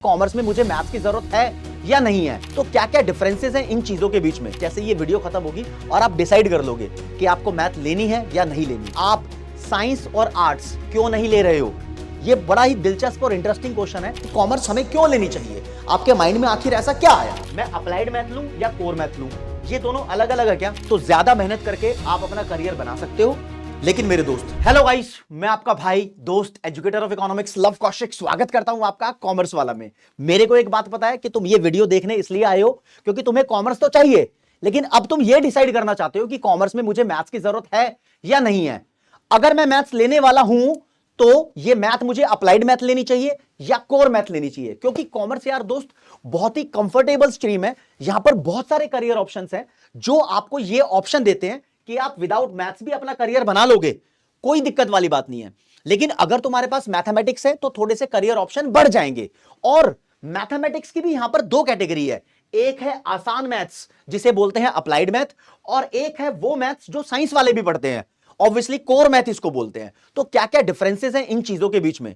Commerce में मुझे maths की जरूरत है या नहीं है, तो क्या क्या डिफरेंसेस हैं इन चीजों के बीच में। जैसे ये वीडियो खत्म होगी और आप डिसाइड कर लोगे कि आपको मैथ लेनी है या नहीं लेनी। आप साइंस और आर्ट्स क्यों नहीं ले रहे हो, ये बड़ा ही दिलचस्प और इंटरेस्टिंग क्वेश्चन है। कॉमर्स हमें क्यों लेनी चाहिए, आपके माइंड में आखिर ऐसा क्या आया। मैं अप्लाइड मैथ लूं या कोर मैथ लूं, ये दोनों अलग अलग है क्या? तो ज्यादा मेहनत करके आप अपना करियर बना सकते हो। लेकिन मेरे दोस्त, हेलो गाइस, मैं आपका भाई दोस्त educator of economics love Kaushik स्वागत करता हूं आपका कॉमर्स वाला में। मेरे को एक बात पता है कि तुम ये वीडियो देखने इसलिए आए हो क्योंकि तुम्हें कॉमर्स तो चाहिए, लेकिन अब तुम ये डिसाइड करना चाहते हो कि कॉमर्स में मुझे मैथ्स की जरूरत है या नहीं है। अगर मैं मैथ्स लेने वाला हूं तो ये मैथ मुझे अप्लाइड मैथ लेनी चाहिए या कोर मैथ लेनी चाहिए, क्योंकि कॉमर्स यार दोस्त बहुत ही कंफर्टेबल स्ट्रीम है। यहां पर बहुत सारे करियर ऑप्शंस हैं जो आपको ये ऑप्शन देते हैं कि आप विदाउट मैथ्स भी अपना करियर बना लोगे, कोई दिक्कत वाली बात नहीं है। लेकिन अगर तुम्हारे पास मैथमेटिक्स है तो थोड़े से करियर ऑप्शन बढ़ जाएंगे। और मैथमेटिक्स की भी यहां पर दो कैटेगरी है, एक है आसान मैथ्स जिसे बोलते हैं अप्लाइड मैथ, और एक है वो मैथ्स जो साइंस वाले भी पढ़ते हैं, ऑब्वियसली कोर मैथ इसको बोलते हैं। तो क्या क्या डिफरेंसेस हैं इन चीजों के बीच में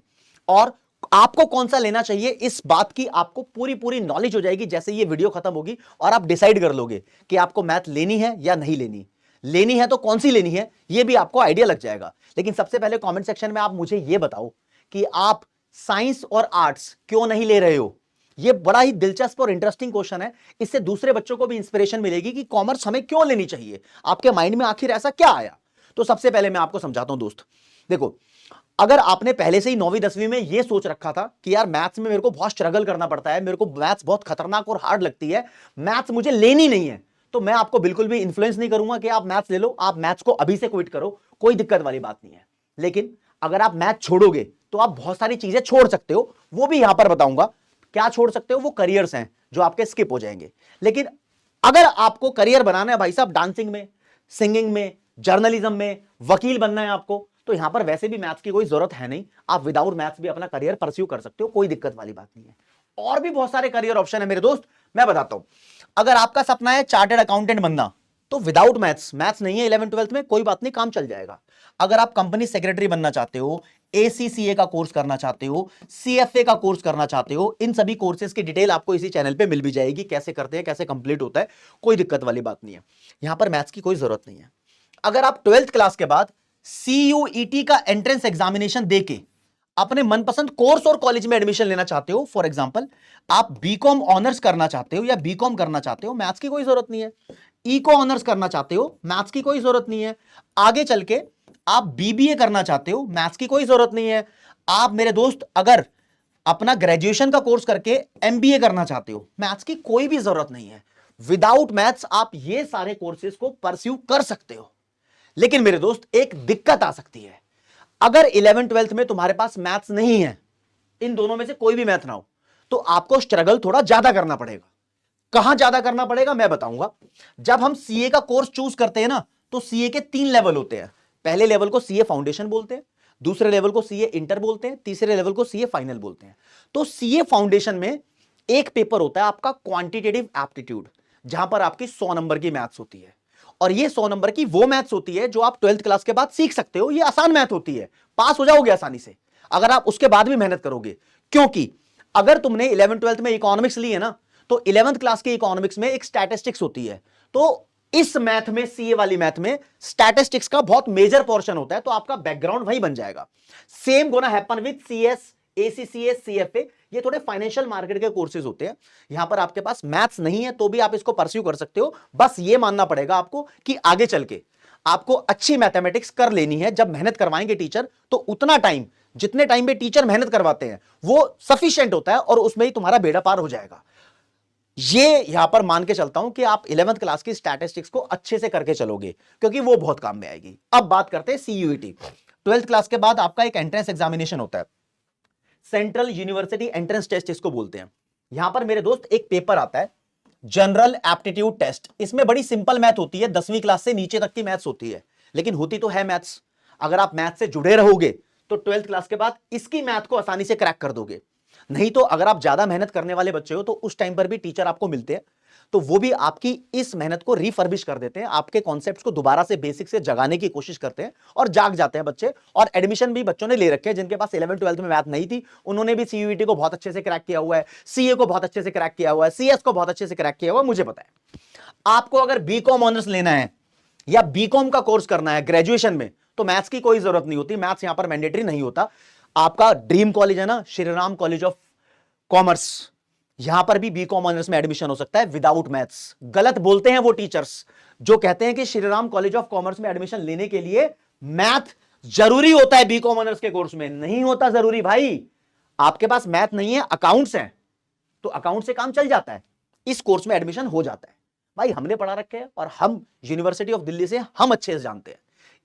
और आपको कौन सा लेना चाहिए, इस बात की आपको पूरी पूरी नॉलेज हो जाएगी जैसे ये वीडियो खत्म होगी और आप डिसाइड कर लोगे कि आपको मैथ लेनी है या नहीं लेनी। लेनी है तो कौन सी लेनी है ये भी आपको आइडिया लग जाएगा। लेकिन सबसे पहले कमेंट सेक्शन में आप मुझे ये बताओ कि आप साइंस और आर्ट्स क्यों नहीं ले रहे हो। ये बड़ा ही दिलचस्प और इंटरेस्टिंग क्वेश्चन है, इससे दूसरे बच्चों को भी इंस्पिरेशन मिलेगी कि कॉमर्स हमें क्यों लेनी चाहिए, आपके माइंड में आखिर ऐसा क्या आया। तो सबसे पहले मैं आपको समझाता हूं दोस्त। देखो, अगर आपने पहले से ही 9वीं 10वीं में ये सोच रखा था कि यार मैथ्स में मेरे को बहुत स्ट्रगल करना पड़ता है, मेरे को मैथ्स बहुत खतरनाक और हार्ड लगती है, मैथ्स मुझे लेनी नहीं है, तो मैं आपको बिल्कुल भी इन्फ्लुएंस नहीं करूंगा कि आप मैथ्स ले लो, आप मैथ्स को अभी से क्विट करो, कोई दिक्कत वाली बात नहीं है। लेकिन अगर आप मैथ छोड़ोगे तो आप बहुत सारी चीजें छोड़ सकते हो, वो भी यहां पर बताऊंगा क्या छोड़ सकते हो। वो करियर्स हैं जो आपके स्किप हो जाएंगे। लेकिन अगर आपको करियर बनाना है भाई साहब डांसिंग में, सिंगिंग में, जर्नलिज्म में, वकील बनना है आपको, तो यहां पर वैसे भी मैथ्स की कोई जरूरत है नहीं, आप विदाउट मैथ्स भी अपना करियर परस्यू कर सकते हो, कोई दिक्कत वाली बात नहीं है। और भी बहुत सारे करियर ऑप्शन है मेरे दोस्त, मैं बताता हूं। अगर आपका सपना है चार्टर्ड अकाउंटेंट बनना, तो विदाउट मैथ्स, मैथ्स नहीं है 11 12 में, कोई बात नहीं, काम चल जाएगा। अगर आप कंपनी सेक्रेटरी बनना चाहते हो, एसीसीए का कोर्स करना चाहते हो, सीएफए का कोर्स करना चाहते हो, इन सभी कोर्सेज की डिटेल आपको इसी चैनल पे मिल भी जाएगी, कैसे करते हैं, कैसे कंप्लीट होता है, कोई दिक्कत वाली बात नहीं है। यहां पर मैथ्स की कोई जरूरत नहीं है। अगर आप 12th क्लास के बाद सीयूईटी का एंट्रेंस एग्जामिनेशन देके अपने मनपसंद कोर्स और कॉलेज में एडमिशन लेना चाहते हो, फॉर एग्जांपल आप बीकॉम ऑनर्स करना चाहते हो या बीकॉम करना चाहते हो, मैथ्स की कोई जरूरत नहीं है। इको ऑनर्स करना चाहते हो, मैथ्स की कोई जरूरत नहीं है। आगे चल के आप बीबीए करना चाहते हो, मैथ्स की कोई जरूरत नहीं है। आप मेरे दोस्त अगर अपना ग्रेजुएशन का कोर्स करके एमबीए करना चाहते हो, मैथ्स की कोई भी जरूरत नहीं है। विदाउट मैथ्स आप ये सारे कोर्सेज को परस्यू कर सकते हो। लेकिन मेरे दोस्त एक दिक्कत आ सकती है, अगर 11 12th में तुम्हारे पास मैथ्स नहीं है, इन दोनों में से कोई भी मैथ ना हो, तो आपको स्ट्रगल थोड़ा ज्यादा करना पड़ेगा। कहां ज्यादा करना पड़ेगा मैं बताऊंगा। जब हम सीए का कोर्स चूज करते हैं ना, तो सीए के 3 लेवल होते हैं। पहले लेवल को सीए फाउंडेशन बोलते हैं, दूसरे लेवल को सीए इंटर बोलते हैं, तीसरे लेवल को सीए फाइनल बोलते हैं। तो सीए फाउंडेशन में एक पेपर होता है आपका क्वांटिटेटिव एप्टीट्यूड, जहां पर आपकी 100 नंबर की मैथ्स होती है। और ये 100 नंबर की वो मैथ्स होती है जो आप 12th क्लास के बाद सीख सकते हो। ये आसान मैथ होती है, पास हो जाओगे आसानी से अगर आप उसके बाद भी मेहनत करोगे। क्योंकि अगर तुमने 11 12th में इकोनॉमिक्स ली है ना, तो 11th क्लास के इकोनॉमिक्स में एक स्टैटिस्टिक्स होती है। तो इस मैथ में, सीए वाली मैथ में स्टैटिस्टिक्स का बहुत मेजर पोर्शन होता है, तो आपका बैकग्राउंड वही बन जाएगा। Same gonna happen with CS, ACCA, CFA, ये थोड़े फाइनेंशियल मार्केट के कोर्सेज होते हैं। यहां पर आपके पास मैथ्स नहीं है तो भी आप इसको परस्यू कर सकते हो। बस ये मानना पड़ेगा आपको कि आगे चल के आपको अच्छी मैथमेटिक्स कर लेनी है। जब मेहनत करवाएंगे टीचर, तो उतना टाइम, जितने टाइम में टीचर मेहनत करवाते हैं, वो सफिशिएंट होता है और उसमें ही तुम्हारा बेड़ा पार हो जाएगा। ये यहां पर मान के चलता हूं कि आप 11th क्लास की स्टैटिस्टिक्स को अच्छे से करके चलोगे, क्योंकि वो बहुत काम में आएगी। अब बात करते हैं सीयूईटी। 12th क्लास के बाद आपका एक एंट्रेंस एग्जामिनेशन होता है, सेंट्रल यूनिवर्सिटी एंट्रेंस टेस्ट इसको बोलते हैं। यहां पर मेरे दोस्त एक पेपर आता है, जनरल एप्टीट्यूड टेस्ट। इसमें बड़ी सिंपल मैथ होती है, 10वीं क्लास से नीचे तक की मैथ्स होती है, लेकिन होती तो है मैथ्स। अगर आप मैथ से जुड़े रहोगे तो 12th क्लास के बाद इसकी मैथ को आसानी से क्रैक कर दोगे। नहीं तो अगर आप ज्यादा मेहनत करने वाले बच्चे हो तो उस टाइम पर भी टीचर आपको मिलते हैं, तो वो भी आपकी इस मेहनत को रिफर्बिश कर देते हैं, आपके कॉन्सेप्ट्स को दोबारा से बेसिक से जगाने की कोशिश करते हैं और जाग जाते हैं बच्चे। और एडमिशन भी बच्चों ने ले रखे हैं जिनके पास 11th 12th में मैथ नहीं थी, उन्होंने भी सीयूईटी को बहुत अच्छे से क्रैक किया हुआ है, सीए को बहुत अच्छे से क्रैक किया हुआ है, सीएस को बहुत अच्छे से क्रैक किया हुआ है। मुझे पता है आपको अगर बीकॉम ऑनर्स लेना है या बीकॉम का कोर्स करना है ग्रेजुएशन में, तो मैथ्स की कोई जरूरत नहीं होती, मैथ्स यहां पर मैंडेटरी नहीं होता। आपका ड्रीम कॉलेज है ना श्रीराम कॉलेज ऑफ कॉमर्स, यहां पर भी बीकॉम ऑनर्स में एडमिशन हो सकता है विदाउट मैथ्स। गलत बोलते हैं वो टीचर्स जो कहते हैं कि श्रीराम कॉलेज ऑफ कॉमर्स में एडमिशन लेने के लिए मैथ जरूरी होता है बीकॉम ऑनर्स के कोर्स में। नहीं होता जरूरी भाई, आपके पास मैथ नहीं है, अकाउंट्स है, तो अकाउंट से काम चल जाता है, इस कोर्स में एडमिशन हो जाता है। भाई हमने पढ़ा रखे हैं और हम यूनिवर्सिटी ऑफ दिल्ली से हम अच्छे से जानते हैं।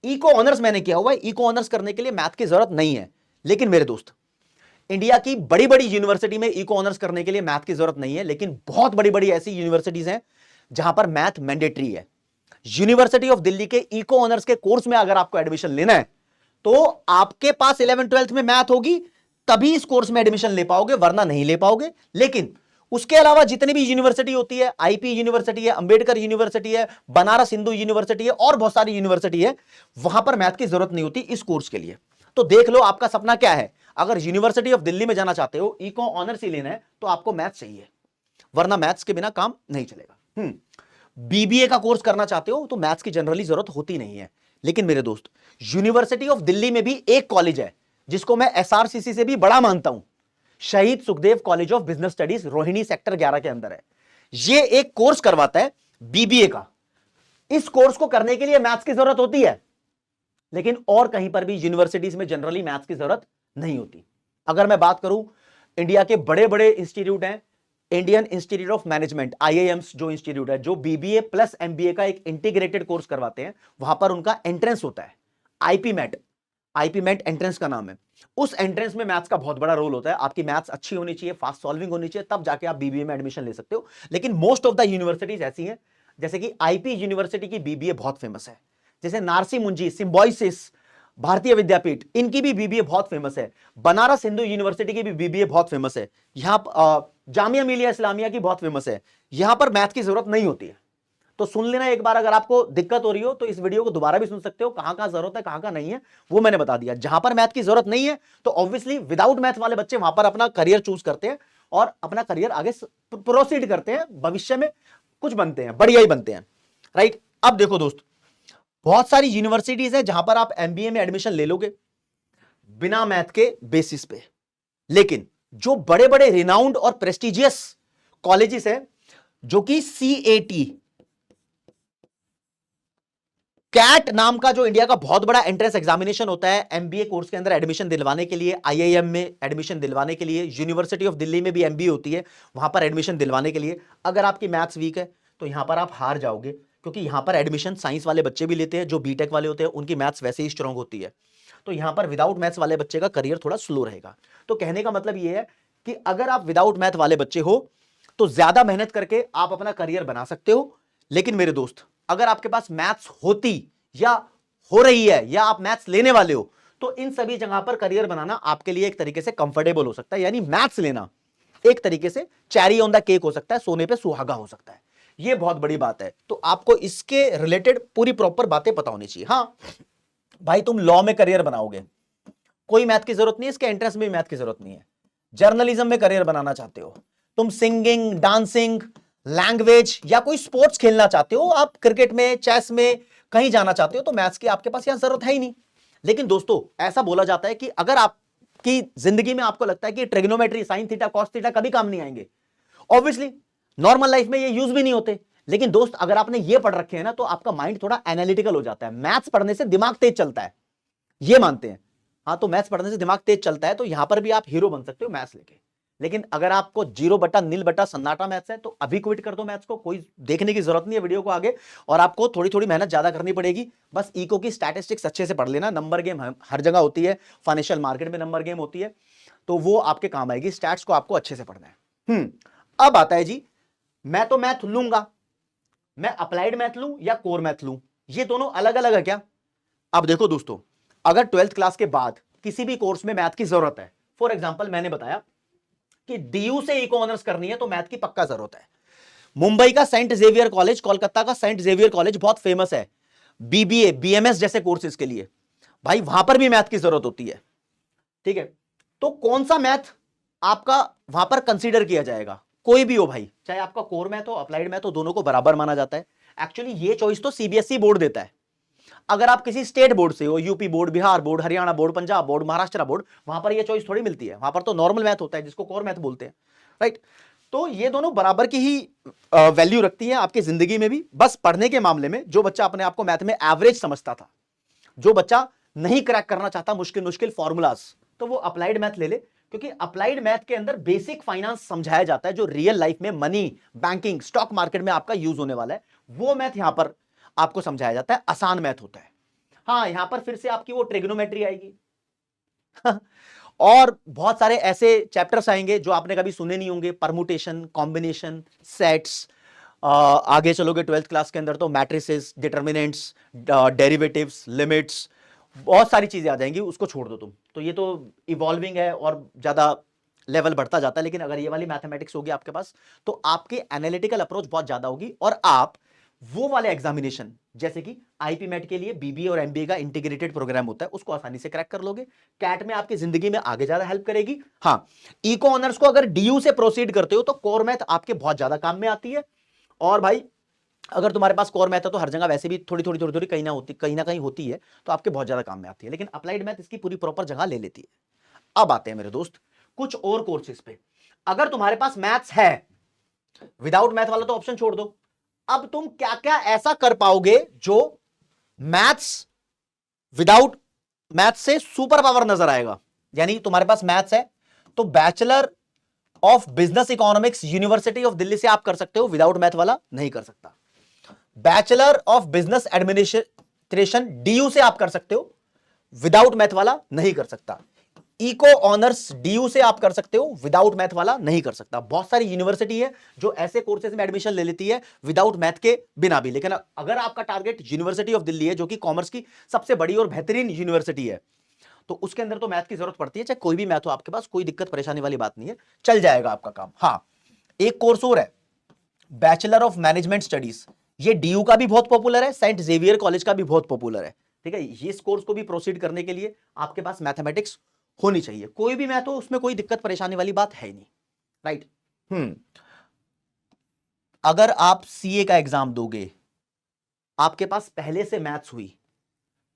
इको ऑनर्स मैंने किया हुआ है, इको ऑनर्स करने के लिए मैथ की जरूरत नहीं है। लेकिन मेरे दोस्त, इंडिया की बड़ी बड़ी यूनिवर्सिटी में इको ऑनर्स करने के लिए मैथ की जरूरत नहीं है, लेकिन बहुत बड़ी बड़ी ऐसी यूनिवर्सिटीज हैं जहां पर मैथ मैंडेटरी है। यूनिवर्सिटी ऑफ दिल्ली के इको ऑनर्स के कोर्स में अगर आपको एडमिशन लेना है तो आपके पास 11th 12th में मैथ होगी, तभी इस कोर्स में एडमिशन ले पाओगे, वरना नहीं ले पाओगे। लेकिन उसके अलावा जितनी भी यूनिवर्सिटी होती है, आईपी यूनिवर्सिटी है, अंबेडकर यूनिवर्सिटी है, बनारस हिंदू यूनिवर्सिटी है और बहुत सारी यूनिवर्सिटी है, वहां पर मैथ की जरूरत नहीं होती इस कोर्स के लिए। तो देख लो आपका सपना क्या है। अगर यूनिवर्सिटी ऑफ दिल्ली में जाना चाहते हो, इको ऑनर्स ही लेना है, तो आपको मैथ चाहिए, वरना मैथ्स के बिना काम नहीं चलेगा। बीबीए का कोर्स करना चाहते हो तो मैथ्स की जनरली जरूरत होती नहीं है। लेकिन मेरे दोस्त, यूनिवर्सिटी ऑफ दिल्ली में भी एक कॉलेज है जिसको मैं एसआरसीसी से भी बड़ा मानता हूं, शहीद Sukhdev college of business studies, Rohini sector 11 के अंदर है। ये एक कोर्स करवाता है बीबीए का। इस कोर्स को करने के लिए मैथ्स की जरूरत होती है, लेकिन और कहीं पर भी यूनिवर्सिटीज में जनरली मैथ्स की जरूरत नहीं होती। अगर मैं बात करूं, इंडिया के बड़े बड़े इंस्टीट्यूट हैं, Indian institute of management, IIMs जो इंस्टीट्यूट है, जो बीबीए प्लस एमबीए का एक इंटीग्रेटेड कोर्स करवाते हैं, वहां पर उनका एंट्रेंस होता है आईपीमेट। आईपीमेट एंट्रेंस का नाम है। उस एंट्रेंस में मैथ्स का बहुत बड़ा रोल होता है। आपकी मैथ्स अच्छी होनी चाहिए, फास्ट सॉल्विंग होनी चाहिए, तब जाके आप बीबीए में एडमिशन ले सकते हो। लेकिन मोस्ट ऑफ द यूनिवर्सिटीज ऐसी हैं, जैसे कि आईपी यूनिवर्सिटी की बीबीए बहुत फेमस है, जैसे नारसी मुंजी, सिम्बॉयसिस, भारतीय विद्यापीठ, इनकी भी बीबीए बहुत फेमस है। बनारस हिंदू यूनिवर्सिटी की भी बीबीए बहुत फेमस है। यहां जामिया मिलिया इस्लामिया की बहुत फेमस है। यहां पर मैथ की जरूरत नहीं होती है। तो सुन लेना एक बार, अगर आपको दिक्कत हो रही हो तो इस वीडियो को दोबारा भी सुन सकते हो, कहां कहां जरूरत है कहां कहां नहीं है वो मैंने बता दिया। जहां पर मैथ की जरूरत नहीं है तो ऑब्वियसली विदाउट मैथ वाले बच्चे वहां पर अपना करियर चूज करते हैं और अपना करियर आगे प्रोसीड करते हैं, भविष्य में कुछ बनते हैं, बढ़िया ही बनते हैं, राइट। अब देखो दोस्त, बहुत सारी यूनिवर्सिटीज है जहां पर आप एमबीए में एडमिशन ले लोगे बिना मैथ के बेसिस पे। लेकिन जो बड़े बड़े रिनाउंड और प्रेस्टिजियस कॉलेजेस है, जो कि सीएटी कैट नाम का जो इंडिया का बहुत बड़ा एंट्रेंस एग्जामिनेशन होता है एमबीए कोर्स के अंदर एडमिशन दिलवाने के लिए, आईआईएम में एडमिशन दिलवाने के लिए, यूनिवर्सिटी ऑफ दिल्ली में भी एमबीए होती है, वहां पर एडमिशन दिलवाने के लिए अगर आपकी मैथ्स वीक है तो यहां पर आप हार जाओगे, क्योंकि यहां पर एडमिशन साइंस वाले बच्चे भी लेते हैं, जो बीटेक वाले होते हैं उनकी मैथ्स वैसे ही स्ट्रांग होती है। तो यहां पर विदाउट मैथ्स वाले बच्चे का करियर थोड़ा स्लो रहेगा। तो कहने का मतलब यह है कि अगर आप विदाउट मैथ वाले बच्चे हो तो ज्यादा मेहनत करके आप अपना करियर बना सकते हो। लेकिन मेरे दोस्त, अगर आपके पास मैथ्स होती या हो रही है या आप मैथ्स लेने वाले हो तो इन सभी जगह पर करियर बनाना आपके लिए एक तरीके से कंफर्टेबल हो सकता है। यानी मैथ्स लेना एक तरीके से चेरी ऑन द केक हो सकता है, सोने पे सुहागा हो सकता है। यह बहुत बड़ी बात है। तो आपको इसके रिलेटेड पूरी प्रॉपर बातें पता होनी चाहिए। हाँ भाई, तुम लॉ में करियर बनाओगे, कोई मैथ की जरूरत नहीं है, इसके एंट्रेंस में भी मैथ की जरूरत नहीं है। जर्नलिज्म में करियर बनाना चाहते हो, तुम सिंगिंग, डांसिंग, लैंग्वेज या कोई स्पोर्ट्स खेलना चाहते हो, आप क्रिकेट में, चेस में कहीं जाना चाहते हो, तो मैथ्स की आपके पास यहां जरूरत है ही नहीं। लेकिन दोस्तों, ऐसा बोला जाता है कि अगर आपकी जिंदगी में आपको लगता है कि trigonometry, sine theta, cos theta कभी काम नहीं आएंगे, ऑब्वियसली नॉर्मल लाइफ में ये यूज भी नहीं होते। लेकिन दोस्त, अगर आपने ये पढ़ रखे हैं ना तो आपका माइंड थोड़ा एनालिटिकल हो जाता है। मैथ्स पढ़ने से दिमाग तेज चलता है, ये मानते हैं। हाँ, तो मैथ्स पढ़ने से दिमाग तेज चलता है, तो यहां पर भी आप हीरो बन सकते हो मैथ्स लेके। लेकिन अगर आपको 0 बटा नील बटा सन्नाटा मैथ्स है तो अभी क्विट कर दो मैथ्स को, कोई देखने की जरूरत नहीं है वीडियो को आगे। और आपको थोड़ी थोड़ी मेहनत ज्यादा करनी पड़ेगी। बस इको की स्टैटिस्टिक्स अच्छे से पढ़ लेना, नंबर गेम हर जगह होती है, फाइनेंशियल मार्केट में नंबर गेम होती है, तो वो आपके काम आएगी। स्टैट्स को आपको अच्छे से पढ़ना है। अब आता है जी, मैं तो मैथ लूंगा, मैं अप्लाइड मैथ लूं या कोर मैथ लूं, ये दोनों अलग अलग है क्या? अब देखो दोस्तों, अगर 12th क्लास के बाद किसी भी कोर्स में मैथ की जरूरत है, फॉर एग्जाम्पल मैंने बताया कि डीयू से इको ऑनर्स करनी है तो मैथ की पक्का जरूरत है। मुंबई का सेंट जेवियर कॉलेज, कोलकाता का सेंट जेवियर कॉलेज बहुत फेमस है बीबीए बीएमएस जैसे कोर्सेज के लिए, भाई वहां पर भी मैथ की जरूरत होती है। ठीक है, तो कौन सा मैथ आपका वहां पर कंसीडर किया जाएगा? कोई भी हो भाई, चाहे आपका कोर मैथ हो अप्लाइड मैथ हो, दोनों को बराबर माना जाता है। एक्चुअली ये चॉइस तो सीबीएसई बोर्ड देता है। अगर आप किसी स्टेट बोर्ड से हो, UP board, Bihar board, Haryana board, Punjab board, Maharashtra board, वहां पर ये चॉइस थोड़ी मिलती है। वहां पर तो नॉर्मल मैथ होता है जिसको कोर मैथ बोलते हैं, राइट। तो ये दोनों बराबर की ही वैल्यू रखती है आपकी जिंदगी में भी। बस पढ़ने के मामले में जो बच्चा अपने आप को मैथ में एवरेज समझता था, जो बच्चा नहीं क्रैक करना चाहता मुश्किल मुश्किल फॉर्मूलाज, तो वो अप्लाइड मैथ ले ले, क्योंकि अप्लाइड मैथ के अंदर बेसिक फाइनेंस समझाया जाता है जो रियल लाइफ में मनी, बैंकिंग, स्टॉक मार्केट में आपका यूज होने वाला है। वो मैथ यहां पर आपको समझाया जाता है, आसान मैथ होता है। हाँ, यहां पर फिर से आपकी वो ट्रिग्नोमेट्री आएगी और बहुत सारे ऐसे चैप्टर्स आएंगे जो आपने कभी सुने नहीं होंगे, परमुटेशन, कॉम्बिनेशन, सेट्स। आगे चलोगे 12th क्लास के अंदर तो मैट्रिसेस, डिटर्मिनेंट्स, डेरिवेटिव्स, लिमिट्स, बहुत सारी चीजें आ जाएंगी, उसको छोड़ दो तुम। तो ये तो इवॉल्विंग है और ज्यादा लेवल बढ़ता जाता है। लेकिन अगर ये वाली मैथमेटिक्स होगी आपके पास तो आपकी एनालिटिकल अप्रोच बहुत ज्यादा होगी और आप वो वाले एग्जामिनेशन जैसे कि आईपी मेट के लिए बीबीए और एमबीए का इंटीग्रेटेड प्रोग्राम होता है उसको आसानी से क्रैक कर लोगे। कैट में आपकी जिंदगी में आगे ज्यादा हेल्प करेगी। हाँ, इको ऑनर्स को अगर डीयू से प्रोसीड करते हो तो कोर मैथ आपके बहुत ज्यादा काम में आती है। और भाई अगर तुम्हारे पास कोर मैथ है तो हर जगह वैसे भी थोड़ी थोड़ी थोड़ी थोड़ी कहीं ना कहीं होती है, तो आपके बहुत ज्यादा काम में आती है। लेकिन अप्लाइड मैथ इसकी पूरी प्रॉपर जगह ले लेती है। अब आते हैं मेरे दोस्त कुछ और कोर्सेज पे। अगर तुम्हारे पास मैथ्स है, विदाउट मैथ वाला तो ऑप्शन छोड़ दो, अब तुम क्या क्या ऐसा कर पाओगे जो मैथ्स विदाउट मैथ्स से सुपर पावर नजर आएगा। यानी तुम्हारे पास मैथ्स है तो bachelor of business economics university of Delhi से आप कर सकते हो, विदाउट मैथ वाला नहीं कर सकता। Bachelor of business administration DU से आप कर सकते हो, विदाउट मैथ वाला नहीं कर सकता। इको ऑनर्स डीयू से आप कर सकते हो, विदाउट मैथ वाला नहीं कर सकता। बहुत सारी यूनिवर्सिटी है जो ऐसे कोर्सेज में एडमिशन ले लेती है विदाउट मैथ के बिना भी। लेकिन अगर आपका टारगेट यूनिवर्सिटी ऑफ दिल्ली है जो कि कॉमर्स की सबसे बड़ी और बेहतरीन यूनिवर्सिटी है, तो उसके अंदर तो मैथ की जरूरत पड़ती है। चाहे कोई भी मैथ हो आपके पास, कोई दिक्कत परेशानी वाली बात नहीं है, चल जाएगा आपका काम। हाँ, एक कोर्स और है बैचलर ऑफ मैनेजमेंट स्टडीज, ये डीयू का भी बहुत पॉपुलर है, सेंट जेवियर कॉलेज का भी बहुत पॉपुलर है। ठीक है, इस कोर्स को भी प्रोसीड करने के लिए आपके पास मैथमेटिक्स होनी चाहिए। कोई भी मैथ हो उसमें कोई दिक्कत परेशानी वाली बात है ही नहीं, राइट। अगर आप सीए का एग्जाम दोगे, आपके पास पहले से मैथ्स हुई,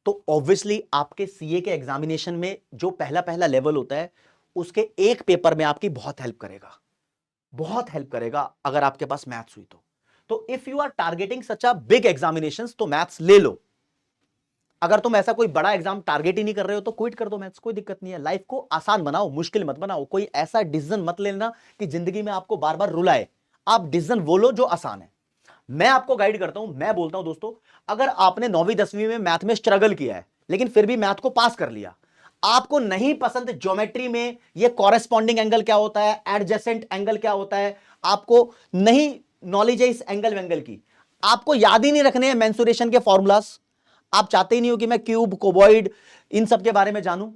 तो ऑब्वियसली आपके सीए के एग्जामिनेशन में जो पहला पहला लेवल होता है उसके एक पेपर में आपकी बहुत हेल्प करेगा, बहुत हेल्प करेगा अगर आपके पास मैथ्स हुई तो if you are targeting such a big examinations तो मैथ्स ले लो। अगर तुम ऐसा कोई बड़ा एग्जाम टारगेट ही नहीं कर रहे हो तो क्विट कर दो मैथ्स, कोई दिक्कत नहीं है। लाइफ को आसान बनाओ, मुश्किल मत बनाओ। कोई ऐसा डिसीजन मत लेना कि जिंदगी में आपको बार बार रुलाए। आप डिसीजन वो लो जो आसान है। मैं आपको गाइड करता हूं, मैं बोलता हूं दोस्तों, अगर आपने 9वीं 10वीं में मैथ में स्ट्रगल किया है लेकिन फिर भी मैथ को पास कर लिया, आपको नहीं पसंद ज्योमेट्री में ये कॉरेस्पॉन्डिंग एंगल क्या होता है, एडजेसेंट एंगल क्या होता है, आपको नहीं नॉलेज है इस एंगल वेंगल की, आपको याद ही नहीं रखने हैं मेंसुरेशन के फॉर्मूलाज, आप चाहते ही नहीं हो कि मैं क्यूब, कोबॉइड इन सब के बारे में जानूं,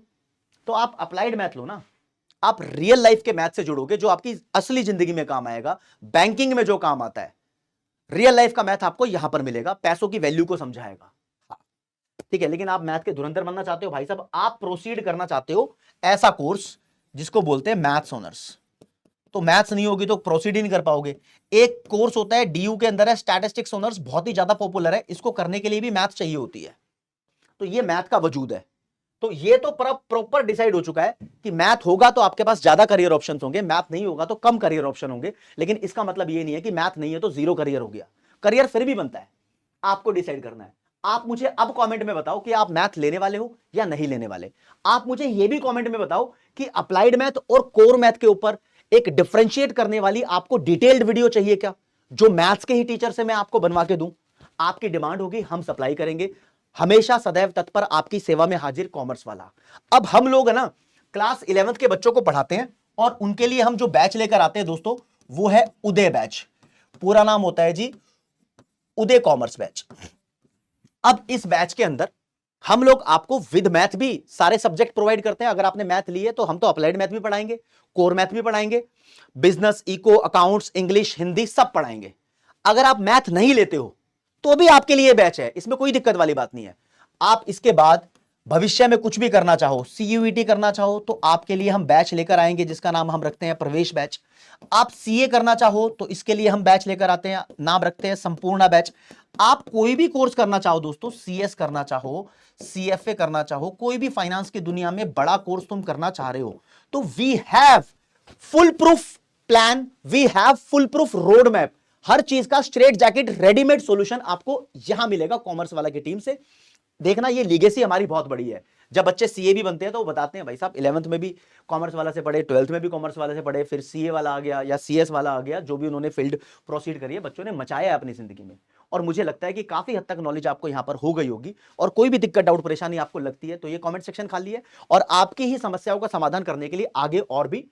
तो आप अप्लाइड मैथ लो ना। आप रियल लाइफ के मैथ से जुड़ोगे जो आपकी असली जिंदगी में काम आएगा, बैंकिंग में जो काम आता है, रियल लाइफ का मैथ आपको यहां पर मिलेगा, पैसों की वैल्यू को समझाएगा। ठीक है, लेकिन आप मैथ के धुरंधर बनना चाहते हो भाई साहब, आप प्रोसीड करना चाहते हो ऐसा कोर्स जिसको बोलते हैं मैथ्स ऑनर्स, तो मैथ्स नहीं होगी तो प्रोसीड ही नहीं कर पाओगे। एक कोर्स होता है डीयू के अंदर है स्टैटिस्टिक्स ऑनर्स, बहुत ही ज्यादा पॉपुलर है, इसको करने के लिए भी मैथ्स चाहिए होती है। तो ये मैथ का वजूद है। तो ये तो प्रॉपर डिसाइड हो चुका है कि मैथ होगा तो आपके पास ज्यादा करियर ऑप्शंस होंगे, मैथ नहीं होगा तो कम करियर ऑप्शन होंगे। लेकिन इसका मतलब ये नहीं है कि मैथ नहीं है तो जीरो करियर हो गया, करियर फिर भी बनता है। आपको डिसाइड करना है। आप मुझे अब कमेंट में बताओ कि आप मैथ लेने वाले हो या नहीं लेने वाले। आप मुझे यह भी कमेंट में बताओ कि अप्लाइड मैथ और कोर मैथ के ऊपर एक डिफरेंशिएट करने वाली आपको डिटेल्ड वीडियो चाहिए क्या, जो मैथ्स के ही टीचर से मैं आपको बनवा के दूं। आपकी डिमांड होगी, हम सप्लाई करेंगे। हमेशा सदैव तत्पर, आपकी सेवा में हाजिर, कॉमर्स वाला। अब हम लोग है ना क्लास 11th के बच्चों को पढ़ाते हैं और उनके लिए हम जो बैच लेकर आते हैं दोस्तों वो है उदय बैच। पूरा नाम होता है जी उदय कॉमर्स बैच। अब इस बैच के अंदर हम लोग आपको विद मैथ भी सारे सब्जेक्ट प्रोवाइड करते हैं। अगर आपने मैथ ली है तो हम तो अप्लाइड मैथ भी पढ़ाएंगे, कोर मैथ भी पढ़ाएंगे, business, eco, accounts, English, Hindi सब पढ़ाएंगे। अगर आप मैथ नहीं लेते हो तो भी आपके लिए बैच है, इसमें कोई दिक्कत वाली बात नहीं है। आप इसके बाद भविष्य में कुछ भी करना चाहो, सीयूईटी करना चाहो, तो आपके लिए हम बैच लेकर आएंगे जिसका नाम हम रखते हैं प्रवेश बैच। आप सीए करना चाहो तो इसके लिए हम बैच लेकर आते हैं, नाम रखते हैं संपूर्ण बैच। आप कोई भी कोर्स करना चाहो दोस्तों, सीएस करना चाहो, सीएफए करना चाहो, कोई भी फाइनेंस की दुनिया में बड़ा कोर्स तुम करना चाह रहे हो, तो we have full proof plan, we have full proof road map. हर चीज का स्ट्रेट जैकेट रेडीमेड सॉल्यूशन आपको यहां मिलेगा कॉमर्स वाला की टीम से। देखना, ये लीगेसी हमारी बहुत बड़ी है। जब बच्चे सीए भी बनते हैं तो वो बताते हैं भाई साहब 11th में भी कॉमर्स वाला से पढ़े, 12th में भी कॉमर्स वाले से पढ़े, फिर सीए वाला आ गया या सीएस वाला आ गया, जो भी उन्होंने फील्ड प्रोसीड करी है, बच्चों ने मचाया है अपनी जिंदगी में। और मुझे लगता है कि काफी हद तक नॉलेज आपको यहां पर हो गई होगी। और कोई भी दिक्कत, डाउट, परेशानी आपको लगती है तो ये कॉमेंट सेक्शन खाली है, और आपकी ही समस्याओं का समाधान करने के लिए आगे और भी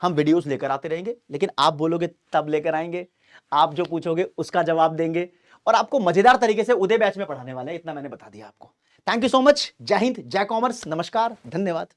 हम वीडियोस लेकर आते रहेंगे। लेकिन आप बोलोगे तब लेकर आएंगे, आप जो पूछोगे उसका जवाब देंगे, और आपको मजेदार तरीके से उदय बैच में पढ़ाने वाले हैं, इतना मैंने बता दिया आपको। Thank you so much. जय हिंद, जय कॉमर्स, नमस्कार, धन्यवाद।